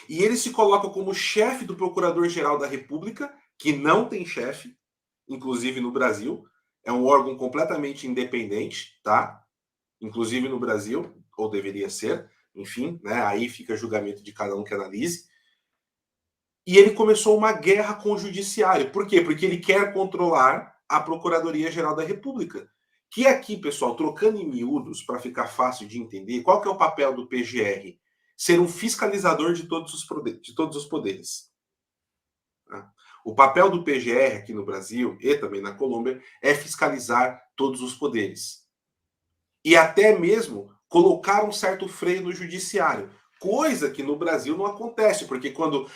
E ele se coloca como chefe do Procurador-Geral da República, que não tem chefe, inclusive no Brasil. É um órgão completamente independente, tá? Inclusive no Brasil, ou deveria ser, enfim, né? Aí fica julgamento de cada um que analise. E ele começou uma guerra com o judiciário. Por quê? Porque ele quer controlar a Procuradoria-Geral da República. Que aqui, pessoal, trocando em miúdos, para ficar fácil de entender, qual que é o papel do PGR? Ser um fiscalizador de todos os poderes. O papel do PGR aqui no Brasil e também na Colômbia é fiscalizar todos os poderes. E até mesmo colocar um certo freio no judiciário. Coisa que no Brasil não acontece, porque quando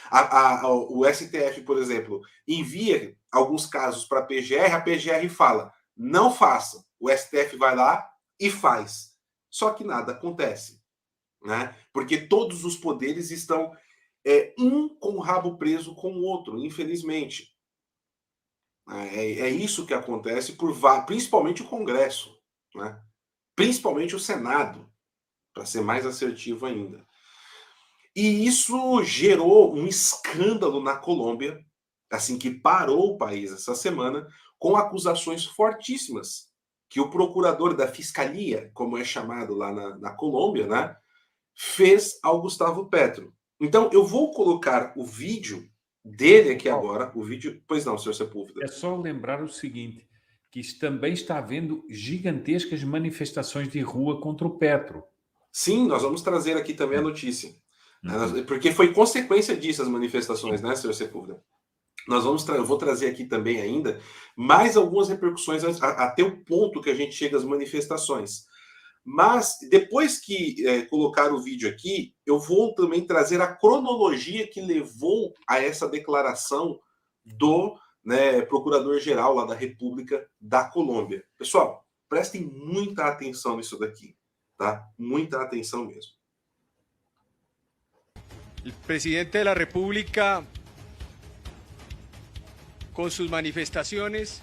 o STF, por exemplo, envia alguns casos para a PGR fala, não faça. O STF vai lá e faz. Só que nada acontece. Né? Porque todos os poderes estão um com o rabo preso com o outro, infelizmente. É isso que acontece, principalmente o Congresso, né? Principalmente o Senado, para ser mais assertivo ainda. E isso gerou um escândalo na Colômbia, assim que parou o país essa semana, com acusações fortíssimas que o procurador da Fiscalia, como é chamado lá na Colômbia, né, fez ao Gustavo Petro. Então, eu vou colocar o vídeo dele aqui agora, o vídeo... Pois não, senhor Sepúlveda. É só lembrar o seguinte, que isto também está havendo gigantescas manifestações de rua contra o Petro. Sim, nós vamos trazer aqui também a notícia. Porque foi consequência disso as manifestações, né, senhor Sepúlveda? Eu vou trazer aqui também ainda mais algumas repercussões até o ponto que a gente chega às manifestações. Mas depois que colocar o vídeo aqui, eu vou também trazer a cronologia que levou a essa declaração do Procurador-Geral lá da República da Colômbia. Pessoal, prestem muita atenção nisso daqui, tá? Muita atenção mesmo. El presidente de la República, con sus manifestaciones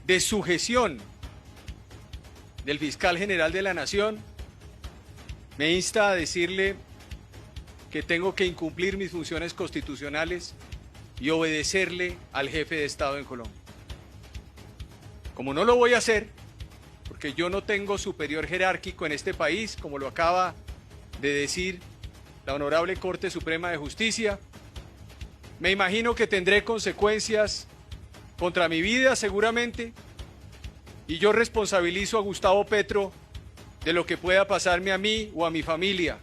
de sujeción del fiscal general de la Nación, me insta a decirle que tengo que incumplir mis funciones constitucionales y obedecerle al jefe de Estado en Colombia. Como no lo voy a hacer, porque yo no tengo superior jerárquico en este país, como lo acaba de decir la Honorable Corte Suprema de Justicia, me imagino que tendré consecuencias contra mi vida seguramente, y yo responsabilizo a Gustavo Petro de lo que pueda pasarme a mí o a mi familia,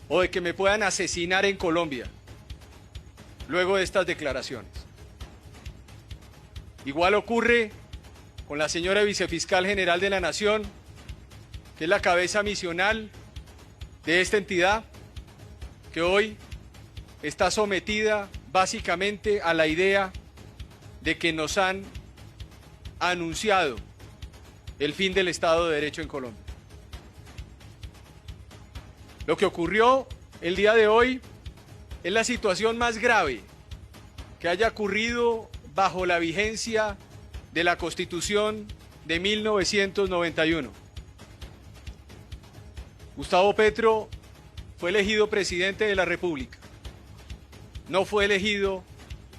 o de que me puedan asesinar en Colombia luego de estas declaraciones. Igual ocurre con la señora Vicefiscal General de la Nación, que es la cabeza misional de esta entidad, que hoy está sometida básicamente a la idea de que nos han anunciado el fin del Estado de Derecho en Colombia. Lo que ocurrió el día de hoy es la situación más grave que haya ocurrido bajo la vigencia de la Constitución de 1991. Gustavo Petro fue elegido presidente de la República. No fue elegido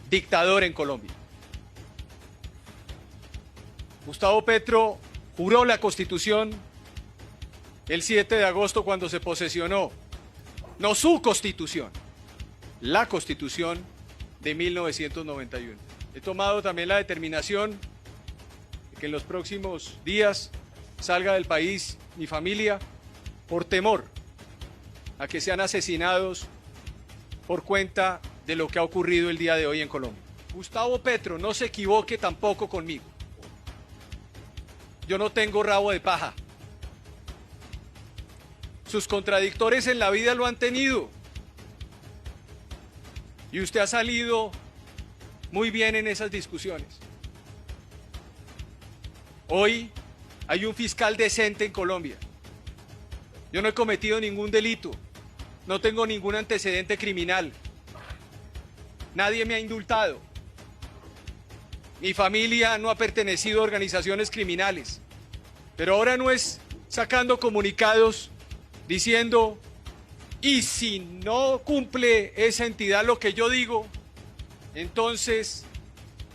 dictador en Colombia. Gustavo Petro juró la Constitución el 7 de agosto cuando se posesionó, no su Constitución, la Constitución de 1991. He tomado también la determinación de que en los próximos días salga del país mi familia por temor a que sean asesinados por cuenta de lo que ha ocurrido el día de hoy en Colombia. Gustavo Petro, no se equivoque tampoco conmigo. Yo no tengo rabo de paja. Sus contradictores en la vida lo han tenido. Y usted ha salido muy bien en esas discusiones. Hoy hay un fiscal decente en Colombia. Yo no he cometido ningún delito. No tengo ningún antecedente criminal. Nadie me ha indultado. Mi familia no ha pertenecido a organizaciones criminales. Pero ahora no es sacando comunicados diciendo, y si no cumple esa entidad lo que yo digo, entonces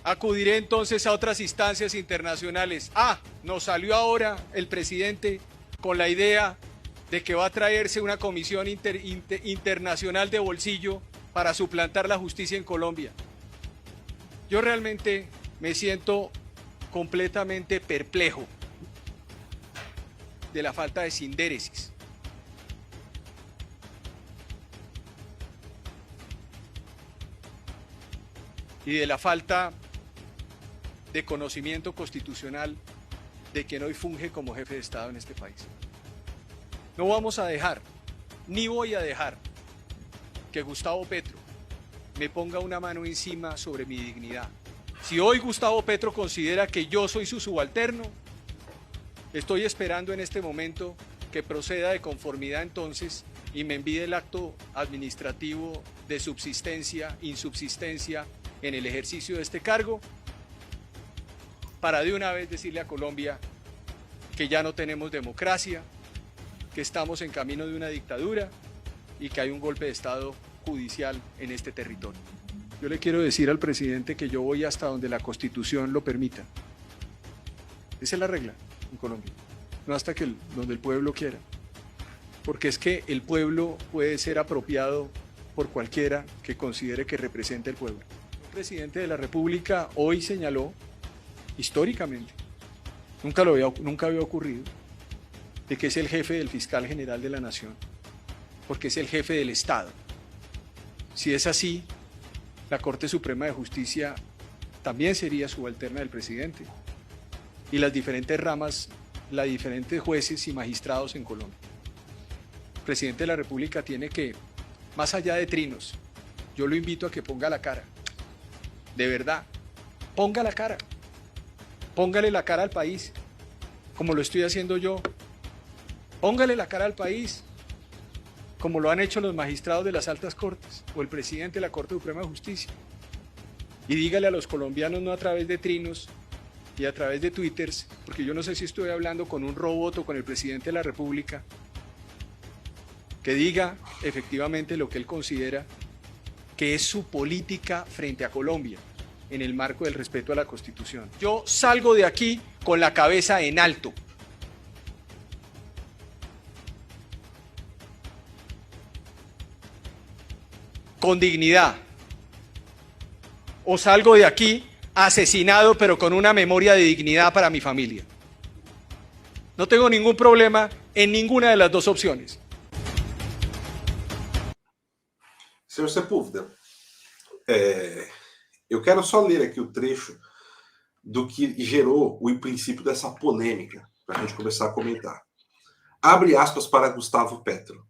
acudiré entonces a otras instancias internacionales. Nos salió ahora el presidente con la idea de que va a traerse una comisión internacional de bolsillo para suplantar la justicia en Colombia. Yo realmente me siento completamente perplejo de la falta de sindéresis. Y de la falta de conocimiento constitucional de quien hoy funge como jefe de Estado en este país. No vamos a dejar, ni voy a dejar, que Gustavo Petro me ponga una mano encima sobre mi dignidad. Si hoy Gustavo Petro considera que yo soy su subalterno, estoy esperando en este momento que proceda de conformidad entonces y me envíe el acto administrativo de subsistencia, insubsistencia en el ejercicio de este cargo, para de una vez decirle a Colombia que ya no tenemos democracia, que estamos en camino de una dictadura y que hay un golpe de Estado judicial en este territorio. Yo le quiero decir al presidente que yo voy hasta donde la Constitución lo permita. Esa es la regla en Colombia, no hasta donde el pueblo quiera. Porque es que el pueblo puede ser apropiado por cualquiera que considere que representa el pueblo. El presidente de la República hoy señaló, históricamente, nunca había ocurrido, de que es el jefe del fiscal general de la Nación, porque es el jefe del Estado. Si es así, la Corte Suprema de Justicia también sería subalterna del presidente y las diferentes ramas, los diferentes jueces y magistrados en Colombia. El presidente de la República tiene que, más allá de trinos, yo lo invito a que ponga la cara, de verdad, ponga la cara, póngale la cara al país, como lo estoy haciendo yo, póngale la cara al país, como lo han hecho los magistrados de las altas cortes o el presidente de la Corte Suprema de Justicia. Y dígale a los colombianos, no a través de trinos y a través de twitters, porque yo no sé si estoy hablando con un robot o con el presidente de la República, que diga efectivamente lo que él considera que es su política frente a Colombia, en el marco del respeto a la Constitución. Yo salgo de aquí con la cabeza en alto. Con dignidad. O salgo de aquí asesinado, pero con una memoria de dignidad para mi familia. No tengo ningún problema en ninguna de las dos opciones. Senhor Sepúlveda, eu quero só ler aqui o trecho do que gerou o princípio dessa polêmica, para a gente começar a comentar. Abre aspas para Gustavo Petro.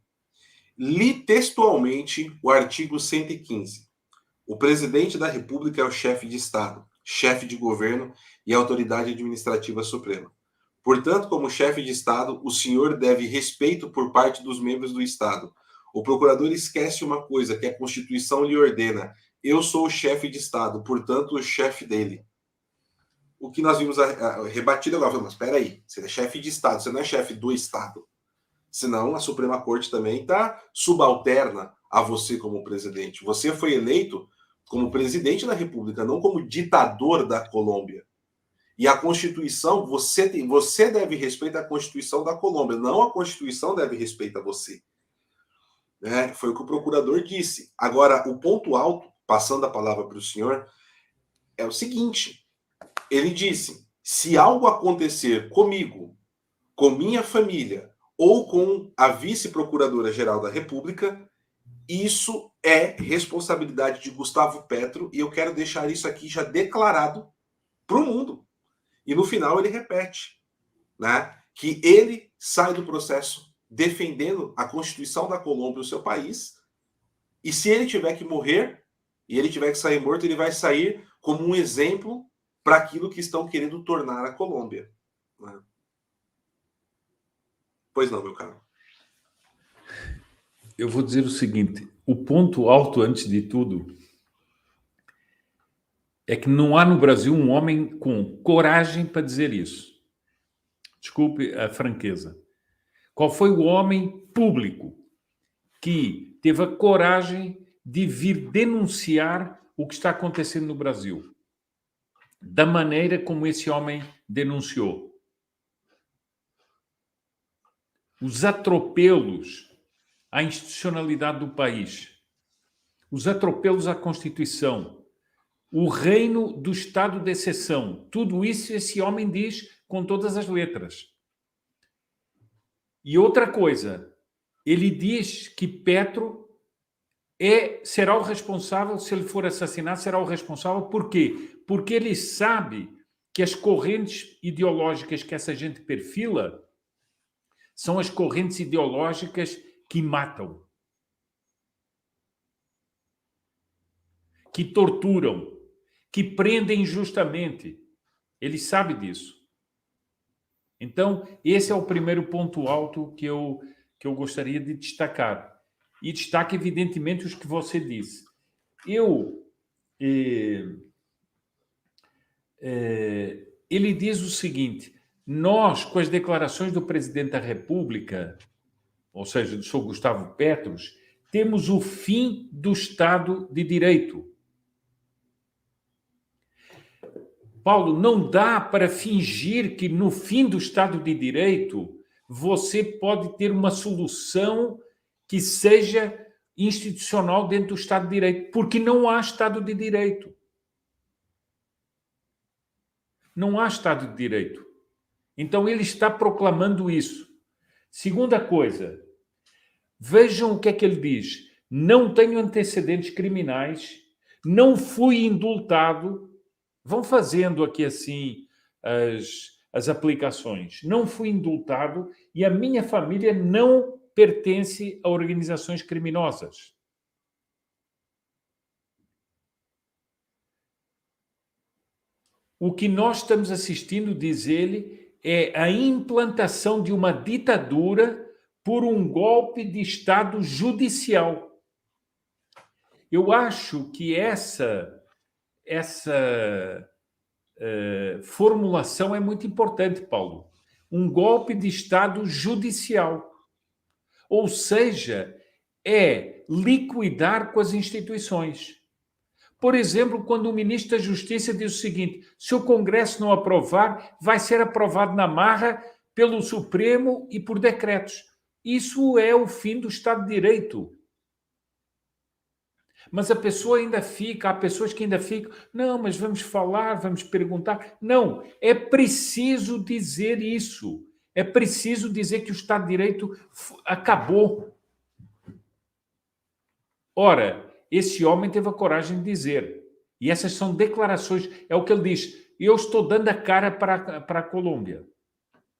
Li textualmente o artigo 115. O presidente da República é o chefe de Estado, chefe de governo e autoridade administrativa suprema. Portanto, como chefe de Estado, o senhor deve respeito por parte dos membros do Estado. O procurador esquece uma coisa que a Constituição lhe ordena. Eu sou o chefe de Estado, portanto, o chefe dele. O que nós vimos rebatido agora, mas espera aí, você é chefe de Estado, você não é chefe do Estado. Senão a Suprema Corte também está subalterna a você como presidente. Você foi eleito como presidente da República, não como ditador da Colômbia. E a Constituição, você deve respeito à Constituição da Colômbia, não a Constituição deve respeito a você. Foi o que o procurador disse. Agora, o ponto alto, passando a palavra para o senhor, é o seguinte. Ele disse, se algo acontecer comigo, com minha família, ou com a vice-procuradora-geral da República, isso é responsabilidade de Gustavo Petro, e eu quero deixar isso aqui já declarado para o mundo. E no final ele repete, né, que ele sai do processo defendendo a Constituição da Colômbia, o seu país, e se ele tiver que morrer, e ele tiver que sair morto, ele vai sair como um exemplo para aquilo que estão querendo tornar a Colômbia. Né? Pois não, meu caro. Eu vou dizer o seguinte, o ponto alto, antes de tudo, é que não há no Brasil um homem com coragem para dizer isso. Desculpe a franqueza. Qual foi o homem público que teve a coragem de vir denunciar o que está acontecendo no Brasil? Da maneira como esse homem denunciou. Os atropelos à institucionalidade do país, os atropelos à Constituição, o reino do estado de exceção, tudo isso esse homem diz com todas as letras. E outra coisa, ele diz que Petro será o responsável, se ele for assassinado, será o responsável. Por quê? Porque ele sabe que as correntes ideológicas que essa gente perfila são as correntes ideológicas que matam, que torturam, que prendem injustamente. Ele sabe disso. Então, esse é o primeiro ponto alto que eu gostaria de destacar. E destaca, evidentemente, os que você disse. Ele diz o seguinte: nós, com as declarações do presidente da República, ou seja, do senhor Gustavo Petros, temos o fim do Estado de Direito. Paulo, não dá para fingir que no fim do Estado de Direito você pode ter uma solução que seja institucional dentro do Estado de Direito, porque não há Estado de Direito. Não há Estado de Direito. Então ele está proclamando isso. Segunda coisa, vejam o que é que ele diz. Não tenho antecedentes criminais, não fui indultado. Vão fazendo aqui assim as aplicações. Não fui indultado e a minha família não pertence a organizações criminosas. O que nós estamos assistindo, diz ele, é a implantação de uma ditadura por um golpe de Estado judicial. Eu acho que essa formulação é muito importante, Paulo. Um golpe de Estado judicial. Ou seja, é liquidar com as instituições. Por exemplo, quando o ministro da Justiça diz o seguinte: se o Congresso não aprovar, vai ser aprovado na marra pelo Supremo e por decretos. Isso é o fim do Estado de Direito. Mas a pessoa ainda fica, há pessoas que ainda ficam, não, mas vamos falar, vamos perguntar. Não, é preciso dizer isso. É preciso dizer que o Estado de Direito acabou. Ora, esse homem teve a coragem de dizer. E essas são declarações, é o que ele diz. Eu estou dando a cara para a Colômbia.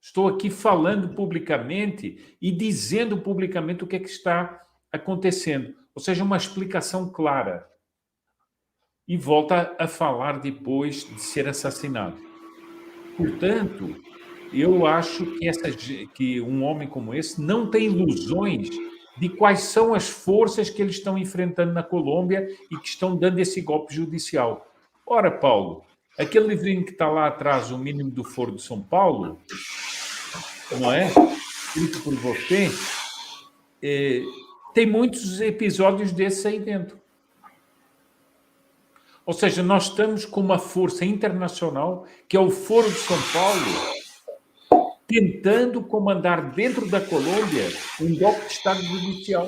Estou aqui falando publicamente e dizendo publicamente o que é que está acontecendo. Ou seja, uma explicação clara. E volta a falar depois de ser assassinado. Portanto, eu acho que um homem como esse não tem ilusões de quais são as forças que eles estão enfrentando na Colômbia e que estão dando esse golpe judicial. Ora, Paulo, aquele livrinho que está lá atrás, O Mínimo do Foro de São Paulo, não é? Escrito por você, tem muitos episódios desses aí dentro. Ou seja, nós estamos com uma força internacional, que é o Foro de São Paulo, tentando comandar dentro da Colômbia um golpe de Estado judicial.